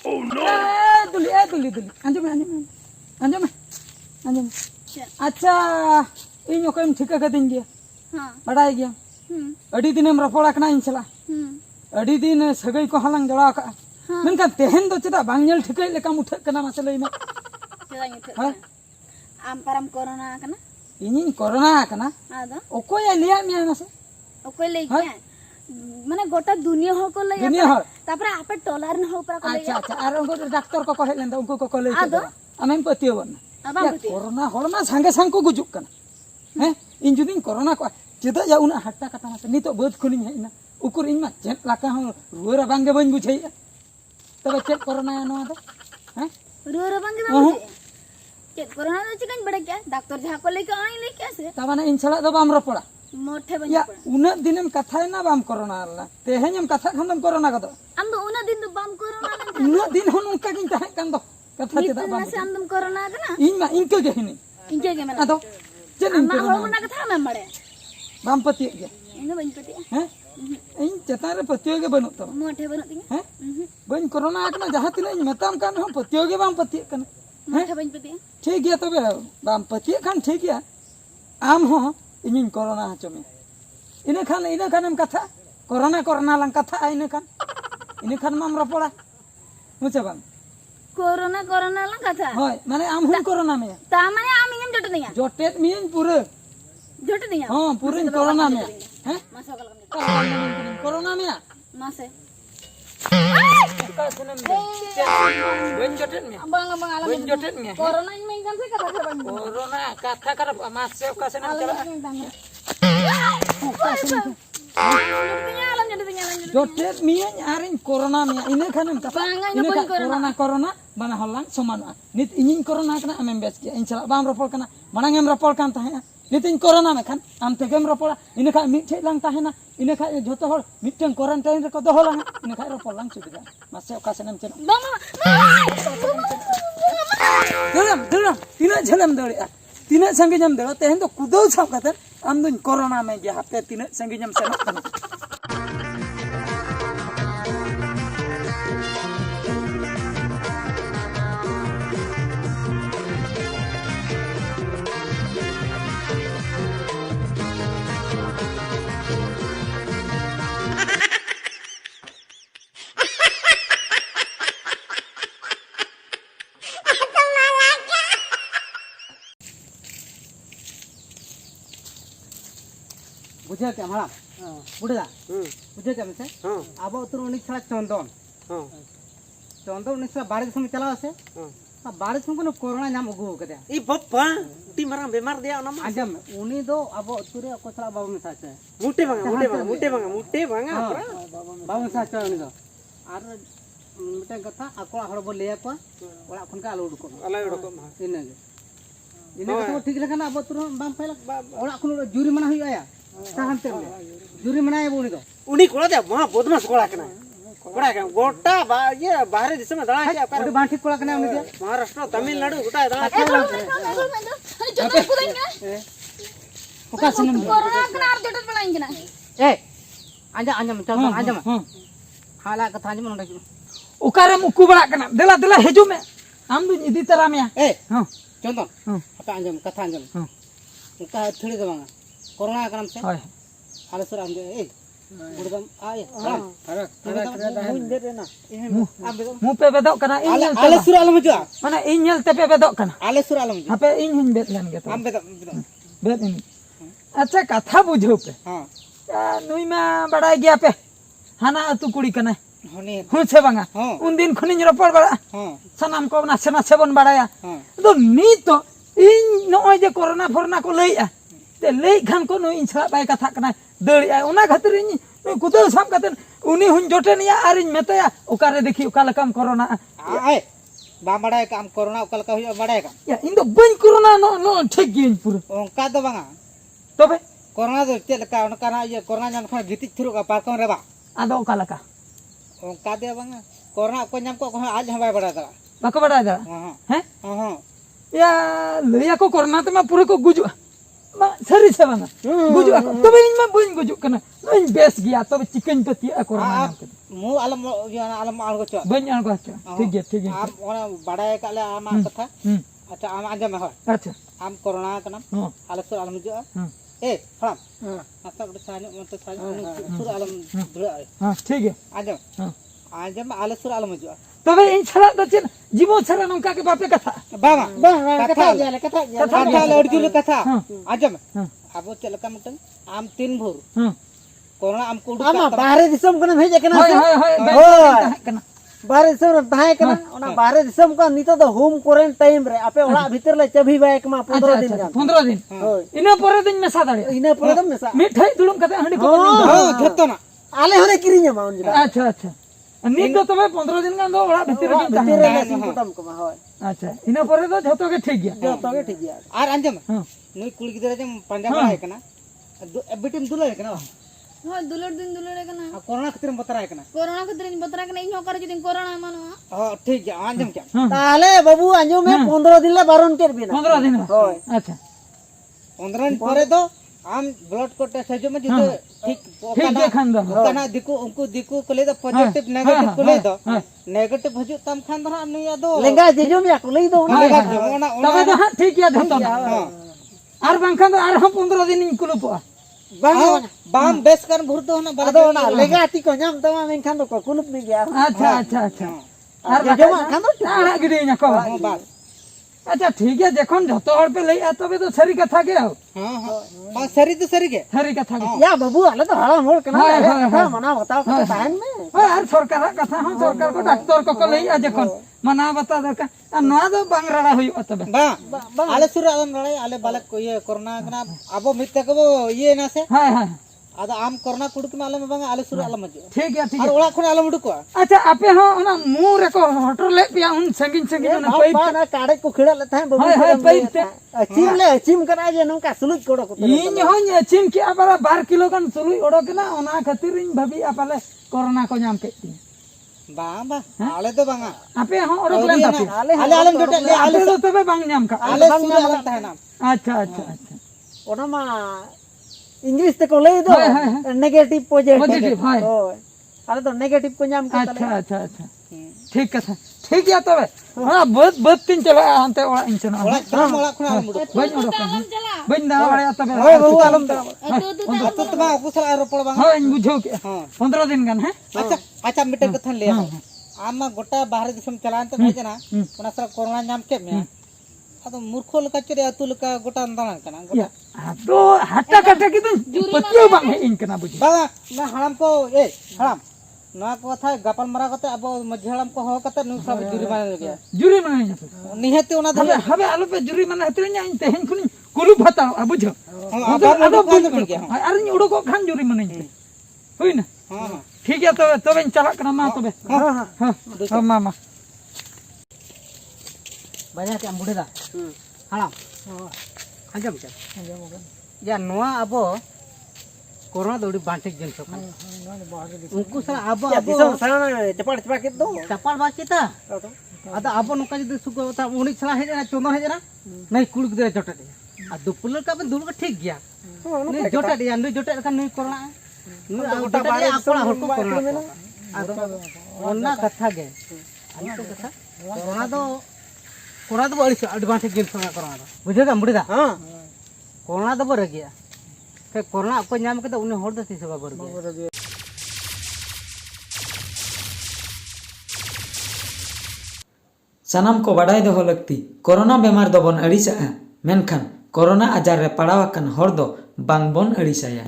Oh no. Duli. Anjum. अच्छा in okay ठिका कर देंगे हाँ बड़ा गया अड़ी दिन हम रपोड़ा कना इन चला अड़ी दिन सगई को हलंग जड़ा का मेनका तेहन दो चदा बांगल ठिकै लेका मुठक कना मसले में चला यूँ हाँ आम परम कोरोना कना इन कोरोना कना आदा ओको या लिया मिया मसे ओको ले क्या माने गोटा दुनिया हो को ले दुनिया हो तापर आपे टॉलर न हो पर को ले अच्छा और उनको डॉक्टर को कहे लेंदा उनको को ले आमें पतियो बन कोरोना हड़मा संगे संग को गुजुक कना हैं इन जुदिन कोरोना को चेदा या उना हट्टा कटा मसे नितो बद खुलिन हेना उकुर इन मा चेत लाका हो रुरा बांगे बन बुझाई तबे चेत कोरोना नो दो हैं रुरा बांगे बन चेत कोरोना दो चिकन बड़े क्या डॉक्टर जहां को लेके आई ले कैसे तबना इन छला दो बाम रपड़ा मोठे बन या उना दिनम कथा ना बाम कोरोना अल्ला तेहेम कथा खंदम कोरोना का दो हम तो उना दिन तो बाम कोरोना उना दिन होन उनका किन तहे कन दो कथा चेदा बाम से हम तुम कोरोना कना इन मा इनके के हिनी इनके के मैं अदो चल इन हो ना कथा में मरे बाम पति के इन बन पति हैं इन चेता रे पतियो के बनु तो मोठे बन तिंग हैं बन कोरोना आकना जहां तिना मताम कान हम पतियो के बाम पति कन मोठे बन पति ठीक गया तबे बाम पति खान ठीक गया आम हो इन कोरोना हचमे इन खान हम कथा कोरोना लंग कथा इन खान माम रपड़ा मुझे बाम कोरोना लंग कथा होय माने आम हुन कोरोना में ता माने आम इंगम जट दिया जोटेत मिन पूरे जट दिया हां पूरे कोरोना में हैं मासा कल कोरोना में मासे का सनम बन जोटेत में बंग आलम बन जोटेत में कोरोना में इंगम से कथा बन कोरोना कथा कर मासे का सनम चला जोटेत मिन आरिन कोरोना में इने खानम कथा इने कोरोना बना हलांग समान नित इनिन कोरोना कना आमें बेस के इन चला बाम रपol कना मानंग एम रपol kan ताहे नित इन कोरोना में खान आम तेगेम रपड़ा इने खा मिठे लांग ताहेना इने खा जोतो हर मिटन क्वारंटाइन रे को दोहो लांग इने खा रपol लांग सुबिदा मासे ओका सनम चला दलम तिना झलम दड़िया तिना संगे जम दड़ो तेहन तो कुदो साब कते आम दुन कोरोना में गे हफ्ते तिना संगे जम सेनक कना बुझे क्या हमारा बुढ़ा बुझे क्या मिसे अब उतर उन्नीस साल चंदन चंदन 1912 दिसम चला से 12 दिसम को कोरोना नाम अगु कदे ई बप्पा टी मारा बेमार दिया ना आजम उनी दो अब उतरे को सला बाबू में साचे मुटे भांगा बाबू में साचे उनी दो आर मिटे कथा अकोला हड़ बो लेया को ओला खन का आलो उडको इने को ठीक लेखन अब उतर बाम पहला ओला खन जुरी मना हुई आया ताहनते जुरी मनाए बोनी तो उनी कोड़ा दे वहां बदमाश कोड़ा कना गोटा ये बाहर दिसम में दड़ा के ओडी बांठी कोड़ा कना उनी दे महाराष्ट्र तमिलनाडु गोटा दड़ा ओका सनम कोरोना कना आर जट बलाइन कना ए आंजम चल आंजम हाला कथा आंजम नोडे ओकारे मुकु बड़ा कना देला हेजु में आम दु इदी तरा में ए हां चंदन apa आंजम कथा आंजम ओका थड़ी दे बांगा कोरोना करम से हाय हाले सर आंदे ए गुडदम आय मु पे बेदो कना आले सुर आलम जो माने इन नेल ते पे बेदो कना आले सुर आलम जो पे इन हिन बेद लन गे तो हम बेद इन अच्छा कथा बुझो पे हां नुई मा बड़ाई गया पे हाना अतु कुड़ी कना हने हुसे बांगा उन दिन खनिन रपड़ बड़ा हां सनाम को नासे बन बड़ाया तो नी तो इन नय जे कोरोना फोरना को लइया ते लई खान को नुई छला बाय कथा कना दड़िया ओना खातिर इन कुदल साम कते उनी हुन जोटेनिया आरिन मेतया ओकारे देखि ओका लकम कोरोना आय बा बड़ाय काम कोरोना ओका लका हुई बड़ाय का या इन दो बन कोरोना नो ठीक गिन पुरो ओका दो बांगा तबे कोरोना दो ते लका ओनका ना ये कोरोना जान खा गिति थुरु का पारकम रे बा आदो ओका लका ओका दे बांगा कोरोना को नाम को आज हवाय बड़ा दा बाको बड़ा दा हैं हां या लइया को कोरोना ते मा पूरे को गुजु सरी से बना गुजु ako तबे इन में बइन गुजु कना इन बेस गया तबे चिकन पति कोरोना मु आलम आलगो च बइन आको अच्छा ठीक है आप ओना बाडाय काले आमा कथा अच्छा आम आजम हो अच्छा आम कोरोना कना आले सुर आलम जो ए हम आता बड सानी मत सानी सुर आलम दुला हां ठीक है आजम आले सुर आलम जो तबे इन छरा द चिन जीवो छरा नंका के बापे कथा बाबा कथा लड़जुल कथा आजम अब चलका मटन आम तीन भोर कोरोना आम को आमा बाहरे दिसम कना भेजे कना होय बाहरे दिसम ताहे कना ओना बाहरे दिसम का नितो द होम क्वारंटाइन रे आपे ओला भीतर ले चभी बायक मा 15 दिन का 15 दिन होय इना परे दिन मेसा दाड़े इना परे दम मेसा मिठाई दुलुम कते हंडी को झतो ना आले हरे किरिnya मा उन अच्छा अच्छा नित दो तबे 15 दिन का दो ओला भीतर के खत्म कमा होय अच्छा इना परे दो झतो के ठीक गया आर अंजम नुई कुड़ी गिदरा जम पंजा बाय कना बिटिम दुलर कना हां दुलर दिन दुलर कना कोरोना खतिर बतराय कना कोरोना खतिर बतरा कना इन होकर जदिन कोरोना मानो हां ठीक है अंजम क्या ताले बाबू अंजम में 15 दिन ला बारन कर बिना 15 दिन होय अच्छा 15 दिन परे दो आम ब्लड को टेस्ट है जो में जिते ठीक खान दो कना दिकु उनको दिकु को ले दो पॉजिटिव नेगेटिव को ले दो नेगेटिव हजू तम खान दो हम नहीं दो लेंगा जेजो में को ले दो लेंगा ओना तबे तो हां ठीक है झतो आर बांखान दो आर हम 15 दिन इन कुलुपा बाम बेस कर भुर दो ना बड़ा दो ना लेगा ती को नाम तमा में खान दो को कुलुप नहीं गया अच्छा अच्छा अच्छा आर जो खान दो आड़ा गिडी ना को बस अच्छा ठीक है देखन झतो हर पे ले आ तबे तो सरी कथा के हो हां हां बा सरी तो सरी के सरी कथा के या बाबू आले तो हड़ा मोड़ कना मना बताओ के टाइम में ओए यार सरकार कथा हम सरकार को डॉक्टर को ले आ देखन मना बता दरका नवा दो बांगराड़ा होई तबे बा आले सुर आलम लड़ाई आले बालक को ये कोरोना कना अबो मित्ते को ये ना से हां हां आदा आम कोरोना कुडक में आलम बांगा आले सुर आलम मजे ठीक है और ओला खन आलम उडको अच्छा आपे हो ना मुंह रे को होटल ले पिया उन संगिन संगिन ना पाइप ना काड़े को खिड़ा लेता है बाबू हां पाइप चिम करा जे नका सुलुज कोड़ो को इन हो चिम के आबार 12 किलो कन सुलुई ओडक ना ओना खातिर इन भाभी आपाले कोरोना को नाम के बाबा आले तो बांगा आपे हो ओडक लेन तापे आले आलम जोटे ले आले तो तबे बांग नाम का आले सुर आलम ता है नाम अच्छा अच्छा अच्छा ओना मा इंग्लिश ते को ले दो नेगेटिव पॉजिटिव होय आले तो नेगेटिव को नाम का अच्छा अच्छा अच्छा ठीक कथा ठीक है तबे हां बहुत तीन चला अंते ओला इंचना ओला खन आलम उडको बइन ओडक बइन दा वाले तबे होय बाबू आलम तो तमा कुशल रोपड़ बांगा हां इन बुझो के 15 दिन गन है अच्छा अच्छा मिटे कथन ले आमा गोटा बाहर दिसम चलान तो भेजना ओना सर कोरोना नाम के में अतो मूर्खो लका चरे अतु लका गोटा अंदान कना गोटा तो हट्टा कट्टा की तो पतियो बांग है इनकना बुझी बाबा ना हराम को ए हराम ना को था गपल मरा कते अब मझे हराम को हो कते नु सब जुरी माने लगे जुरी माने ना निहते ओना हबे हबे आलो पे जुरी माने हते न्या इन तेहन कुनी कुलु भता बुझो अब बंद पड़ गया अरे नी उडो को खान जुरी माने होई ना हां ठीक है तबे चला कना मा तबे हां हां मामा बाजा के बुढ़ेदा हां अंजम के या नोआ अबो कोरोना दौड़ी बांटिक जन सब उनको सर अबो अबो चपाड़ चपा के दो चपाड़ बाकी था अदा अबो नका जदी सुगो ता उनी छला हे जना चोनो हे जना नहीं कुलक दे जोटा दे आ दुपुलर का बन दुल का ठीक गया नहीं जोटा दे नु जोटा का नहीं कोरोना नु गोटा बारे आपला हर को कोरोना अदो ओना कथा गे अनि तो कथा कोरोना दो बड़ी एडवांटेज गेम सोना कोरोना दो बुझेगा मुड़ीदा हां कोरोना दो बर गया के कोरोना को नाम के तो उन्हें होड़ दती से बर गया सानाम को बाडाय दो लगती कोरोना बेमार दो बन अड़िसा मेनखान कोरोना आजार रे पड़ावाकन हर दो बांग बन अड़िसाया।